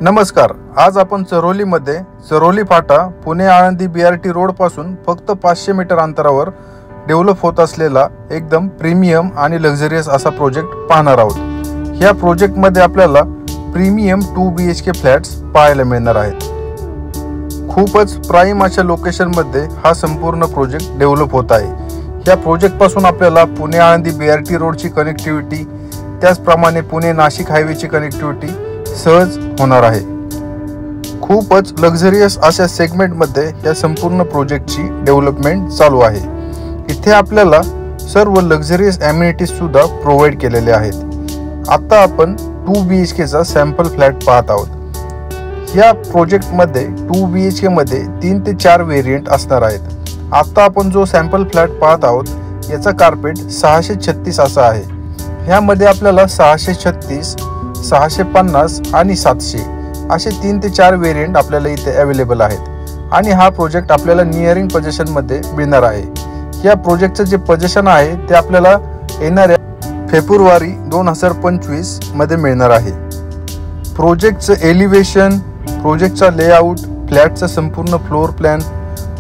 नमस्कार। आज आपण चरोलीमध्ये चरोली फाटा पुणे आळंदी BRT रोड पासून फक्त 500 मीटर अंतरावर डेव्हलप होत असलेला एकदम प्रीमियम आणि लक्झरियस असा प्रोजेक्ट पाहणार आहोत। या प्रोजेक्टमध्ये आपल्याला प्रीमियम 2 BHK फ्लॅट्स पाहायला मिळणार आहेत। खूपच प्राइम अशा लोकेशनमध्ये हा संपूर्ण प्रोजेक्ट डेव्हलप होत आहे। या प्रोजेक्ट पासून आपल्याला पुणे आळंदी BRT रोडची कनेक्टिव्हिटी, त्याचप्रमाणे पुणे नाशिक हायवेची कनेक्टिव्हिटी सहज होणार आहे। खूपच लक्झरियस अशा सेगमेंटमध्ये या संपूर्ण प्रोजेक्टची डेव्हलपमेंट चालू आहे। इथे आपल्याला सर्व लक्झरियस ॲम्युनिटीज सुद्धा प्रोव्हाइड केलेले आहेत। आता आपण 2 BHK चा सॅम्पल फ्लॅट पाहत आहोत। या प्रोजेक्टमध्ये 2 BHK मध्ये 3 ते 4 व्हेरिएंट असणार आहेत। आता आपण जो सॅम्पल फ्लॅट पाहत आहोत याचा कार्पेट 636 असा आहे। ह्यामध्ये आपल्याला 636, 650 आणि 700 असे 3 ते 4 व्हेरिएंट आपल्याला इथे अवेलेबल आहेत आणि हा प्रोजेक्ट आपल्याला नियरिंग पोझिशन मध्ये मिळणार आहे। या प्रोजेक्टचं जे पोझिशन आहे ते आपल्याला येणाऱ्या फेब्रुवारी 2025 मध्ये मिळणार आहे। प्रोजेक्टचं एलिव्हेशन, प्रोजेक्टचा लेआउट, फ्लॅटचा संपूर्ण फ्लोर प्लॅन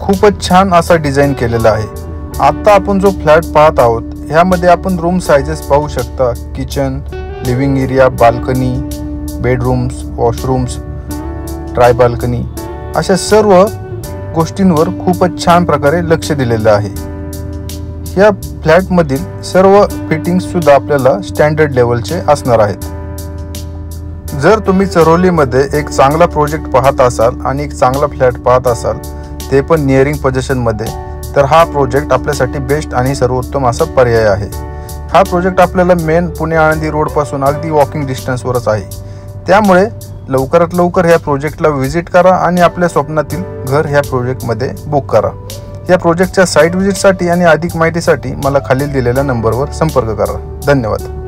खूपच छान असा डिझाइन केलेला आहे। आता आपण जो फ्लॅट पाहत आहोत ह्यामध्ये आपण रूम साइजेस पाहू शकता। Kitchen, living area, balcony, bedrooms, washrooms, try balcony अशा सर्व गोष्टींवर खूपच छान प्रकारे लक्ष दिलेलं आहे। या फ्लॅटमधील सर्व फिटिंग्स सुद्धा आपल्याला स्टँडर्ड लेवलचे असणार आहेत। जर तुम्ही चरोलीमध्ये एक चांगला प्रोजेक्ट पाहत असाल आणि एक चांगला फ्लॅट पाहत असाल, ते पण नियरिंग पोझिशनमध्ये, तर हा प्रोजेक्ट आपल्यासाठी बेस्ट आणि सर्वोत्तम असा पर्याय आहे। हा प्रोजेक्ट आपल्याला मेन पुणे आळंदी रोड पासून अगदी वॉकिंग डिस्टन्सवरच आहे। त्यामुळे लवकरात लवकर ह्या प्रोजेक्टला व्हिजिट करा आणि आपल्या स्वप्नातील घर ह्या प्रोजेक्टमध्ये बुक करा। या प्रोजेक्टच्या साईट व्हिजिटसाठी आणि अधिक माहितीसाठी मला खालील दिलेल्या नंबरवर संपर्क करा। धन्यवाद।